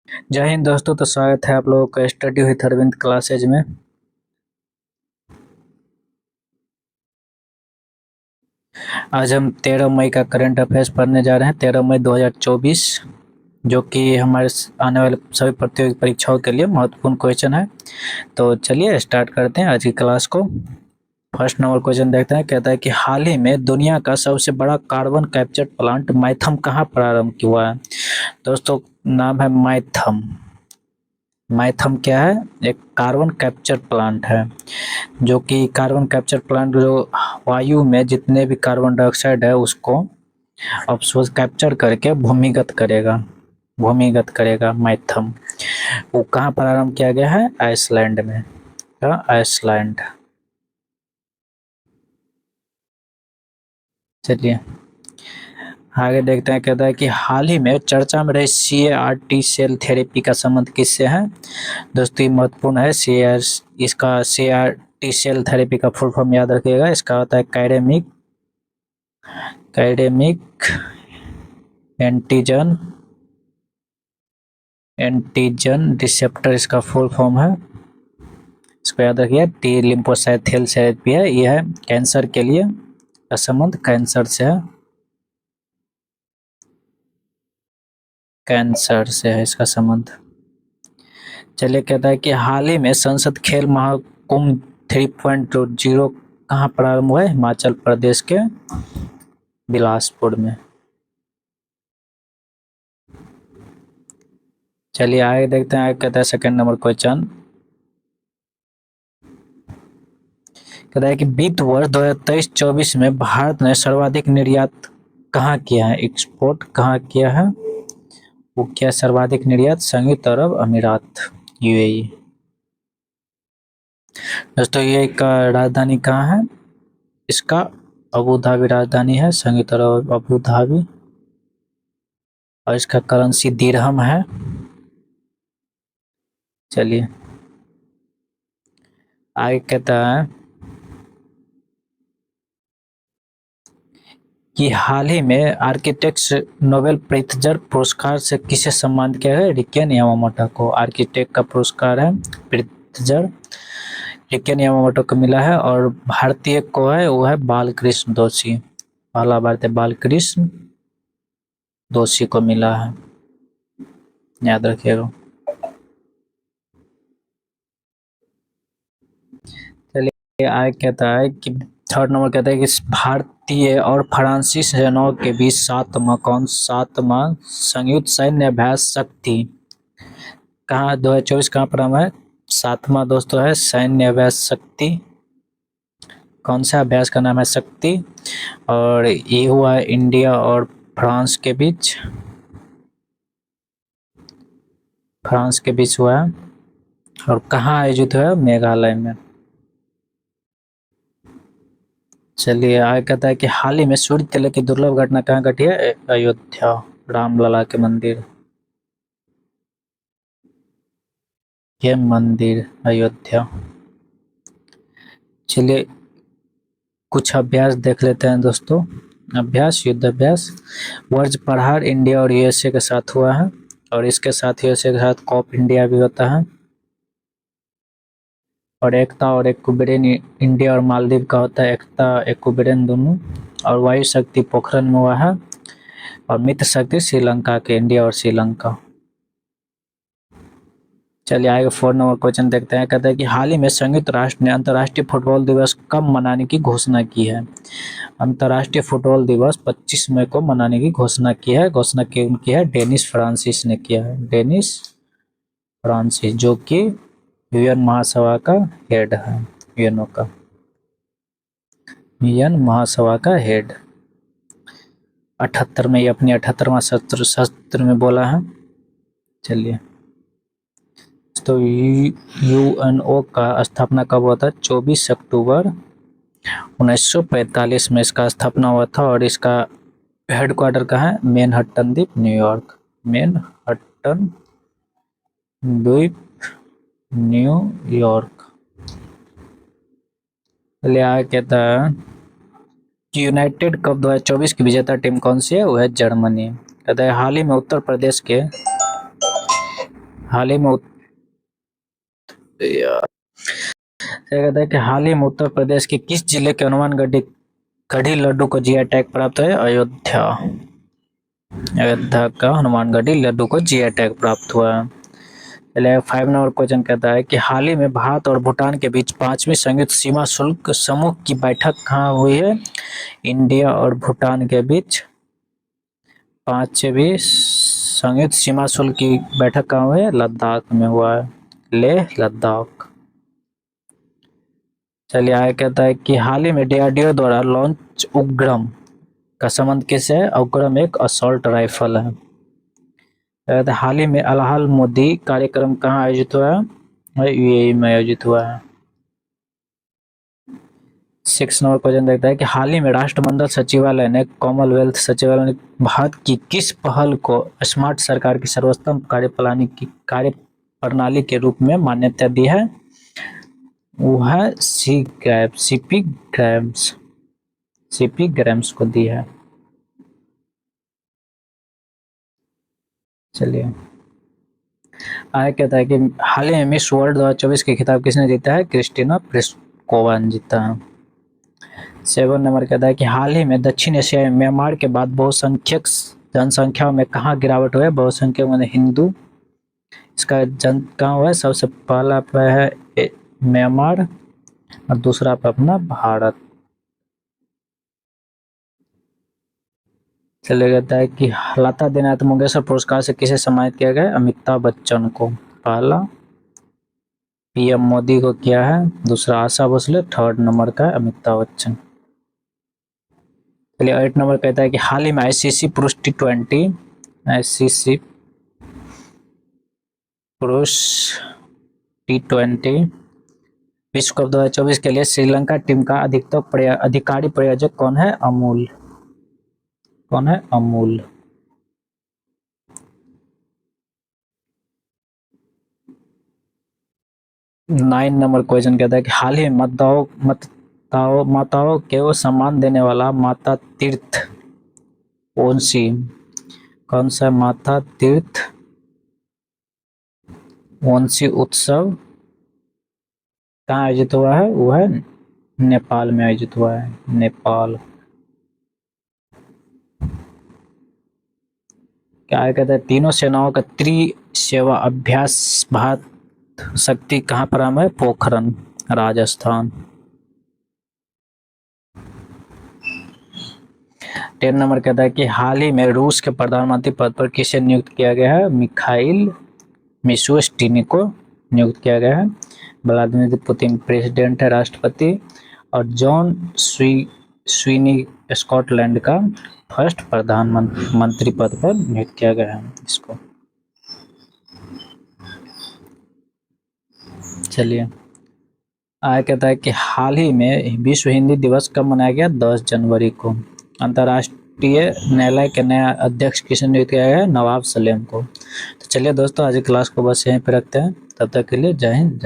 जय हिंद दोस्तों। तो स्वागत है आप लोगों का स्टडी विथ अरविंद क्लासेज में। आज हम 13 मई का करंट अफेयर्स पढ़ने जा रहे हैं। 13 मई 2024, जो कि हमारे आने वाले सभी प्रतियोगी परीक्षाओं के लिए महत्वपूर्ण क्वेश्चन है। तो चलिए स्टार्ट करते हैं आज की क्लास को। फर्स्ट नंबर क्वेश्चन देखते हैं। कहता है कि हाल ही में दुनिया का सबसे बड़ा कार्बन कैप्चर प्लांट माइथम कहाँ प्रारंभ हुआ है। दोस्तों, नाम है माइथम। माइथम क्या है? एक कार्बन कैप्चर प्लांट है, जो कि कार्बन कैप्चर प्लांट जो वायु में जितने भी कार्बन डाइऑक्साइड है उसको अफसोस कैप्चर करके भूमिगत करेगा माइथम। वो कहाँ प्रारंभ किया गया है? आइसलैंड में। आइसलैंड। चलिए आगे देखते हैं। कहता है कि हाल ही में चर्चा में रही CAR-T सेल थेरेपी का संबंध किससे है। दोस्तों ये महत्वपूर्ण है। इसका CAR-T सेल थेरेपी का फुल फॉर्म याद रखिएगा। इसका होता है कैडेमिक एंटीजन रिसेप्टर, इसका फुल फॉर्म है। इसको याद रखिए। टी लिम्फोसाइट सेल थेरेपी है। यह है कैंसर के लिए, का संबंध कैंसर से है। इसका संबंध। चलिए कहता है कि हाल ही में संसद खेल महाकुंभ 3.0 कहाँ प्रारंभ हुआ है? हिमाचल प्रदेश के बिलासपुर में। चलिए आगे देखते हैं। कहता है सेकंड नंबर क्वेश्चन। कहता है कि वित्त वर्ष 2023-24 में भारत ने सर्वाधिक निर्यात कहाँ किया है? एक्सपोर्ट कहाँ किया है? वो क्या सर्वाधिक निर्यात? संयुक्त अरब अमीरात, UAE। दोस्तों ये का राजधानी कहाँ है? इसका अबू धाबी राजधानी है, संयुक्त अरब अबू धाबी। और इसका करेंसी दिरहम है। चलिए आगे कहता है कि हाल ही में आर्किटेक्ट्स नोबेल प्रित्जर पुरस्कार से किसे सम्मानित किया है? रिकेन यामामोटो को। आर्किटेक्ट का पुरस्कार है प्रित्जर, रिकेन यामामोटो को मिला है। और भारतीय को है वो है बालकृष्ण दोषी। पहला भारतीय बालकृष्ण दोषी को मिला है, याद रखिएगा। चलिए आगे कहता है कि थर्ड नंबर कहता है कि भारतीय और फ्रांसीसी सेनाओं के बीच सातवां संयुक्त सैन्य अभ्यास शक्ति कहाँ 2024 कहाँ प्रारंभ है? सातवां दोस्तों है सैन्य अभ्यास शक्ति। कौन सा अभ्यास का नाम है? शक्ति। और ये हुआ है इंडिया और फ्रांस के बीच। हुआ है। और कहाँ आयोजित हुआ है? मेघालय में। चलिए आगे कहता है कि हाल ही में सूर्य तिलक की दुर्लभ घटना कहाँ घटी है? अयोध्या, रामलला के मंदिर। ये मंदिर अयोध्या। चलिए कुछ अभ्यास देख लेते हैं दोस्तों। अभ्यास, युद्ध अभ्यास। वज्र प्रहार इंडिया और USA के साथ हुआ है, और इसके साथ USA के साथ कॉप इंडिया भी होता है। और एकता और एक्कुबेरन इंडिया और मालदीव का होता है। एकता एक्कुबेरन दोनों। और वायु शक्ति पोखरण में हुआ है। और मित्र शक्ति श्रीलंका के, इंडिया और श्रीलंका। चलिए आगे 4 नंबर क्वेश्चन देखते हैं। कहते हैं कि हाल ही में संयुक्त राष्ट्र ने अंतर्राष्ट्रीय फुटबॉल दिवस कब मनाने की घोषणा की है? अंतर्राष्ट्रीय फुटबॉल दिवस 25 मई को मनाने की घोषणा की है। उनकी है डेनिस फ्रांसिस ने किया है। डेनिस फ्रांसिस, जो कि UN महासभा का हेड है। यूएनओ का UN महासभा का हेड। 78 में ये अपनी 78वां सत्र में बोला है। चलिए तो UNO का स्थापना कब हुआ था? 24 अक्टूबर 1945 में इसका स्थापना हुआ था। और इसका हेडक्वार्टर कहाँ है? मैनहट्टन द्वीप, न्यूयॉर्क। मैनहट्टन द्वीप, न्यूयॉर्क। चलिए आगे कहता है कि यूनाइटेड कप 2024 की विजेता टीम कौन सी है? वो है जर्मनी। कहता है हाल ही में उत्तर प्रदेश के हाल ही में क्या कहता है कि हाल ही में उत्तर प्रदेश के किस जिले के हनुमानगढ़ी कढ़ी लड्डू को जीआई टैग प्राप्त है? अयोध्या। अयोध्या का हनुमानगढ़ी लड्डू को जीआई टैग प्राप्त हुआ है। चलिए 5 नंबर क्वेश्चन कहता है कि हाल ही में भारत और भूटान के बीच 5वीं संयुक्त सीमा शुल्क समूह की बैठक कहाँ हुई है? इंडिया और भूटान के बीच 5वीं संयुक्त सीमा शुल्क की बैठक कहाँ हुई है? लद्दाख में हुआ है। लेह लद्दाख। चलिए आगे कहता है कि हाल ही में डीआरडीओ द्वारा लॉन्च उग्रम का संबंध किससे है? उग्रम एक असॉल्ट राइफल है। कहता है हाल ही में अलहाल मोदी कार्यक्रम कहाँ आयोजित हुआ है? यूएई में आयोजित हुआ है। 6 नंबर क्वेश्चन देखता है कि हाल ही में राष्ट्रमंडल सचिवालय ने कॉमनवेल्थ सचिवालय ने भारत की किस पहल को स्मार्ट सरकार की सर्वोत्तम कार्यप्रणाली के रूप में मान्यता दी है? वो है सीपी ग्राम्स को दी है। चलिए आगे कहता है कि हाल ही में मिस वर्ल्ड 2024 के खिताब किसने जीता है? क्रिस्टिना प्लिस्कोवा ने जीता है। 7 नंबर कहता है कि हाल ही में दक्षिण एशिया में म्यांमार के बाद बहुसंख्यक जनसंख्या में कहाँ गिरावट हुई है? बहुसंख्यक माने हिंदू। इसका जन कहाँ हुआ है? सबसे पहला पे है म्यांमार और दूसरा पे अपना भारत। चलिए कहता है कि लता दीनानाथ मंगेशकर पुरस्कार से किसे सम्मानित किया गया? अमिताभ बच्चन को। पहला पीएम मोदी को किया है, दूसरा आशा भोसले, 3rd नंबर का अमिताभ बच्चन। चलिए 8 नंबर कहता है कि हाल ही में आईसीसी पुरुष टी20 विश्व कप 2024 के लिए श्रीलंका टीम का अधिकारी प्रायोजक कौन है? अमूल। कौन है? अमूल। नाइन नंबर क्वेश्चन कहता है कि हाल ही में माताओं को सम्मान देने वाला माता तीर्थ कौन सा माता तीर्थ वंशी उत्सव कहाँ आयोजित हुआ है? वो है नेपाल में आयोजित हुआ है। नेपाल। क्या कहते हैं तीनों सेनाओं का त्रिसेवा अभ्यास भारत शक्ति कहाँ पर है? पोखरण राजस्थान। 10 नंबर कहता है कि हाल ही में रूस के प्रधानमंत्री पद पर किसे नियुक्त किया गया है? मिखाइल मिशुस्टिनी को नियुक्त किया गया है। व्लादिमीर पुतिन प्रेसिडेंट है, राष्ट्रपति। और जॉन स्वीनी स्कॉटलैंड का फर्स्ट प्रधानमंत्री पद पर नियुक्त किया गया है इसको। चलिए आगे कहता है कि हाल ही में विश्व हिंदी दिवस कब मनाया गया? 10 जनवरी को। अंतर्राष्ट्रीय न्यायालय के नया अध्यक्ष किसे नियुक्त किया गया है? नवाब सलेम को। तो चलिए दोस्तों आज की क्लास को बस यहीं पे रखते हैं। तब तक के लिए जय हिंद।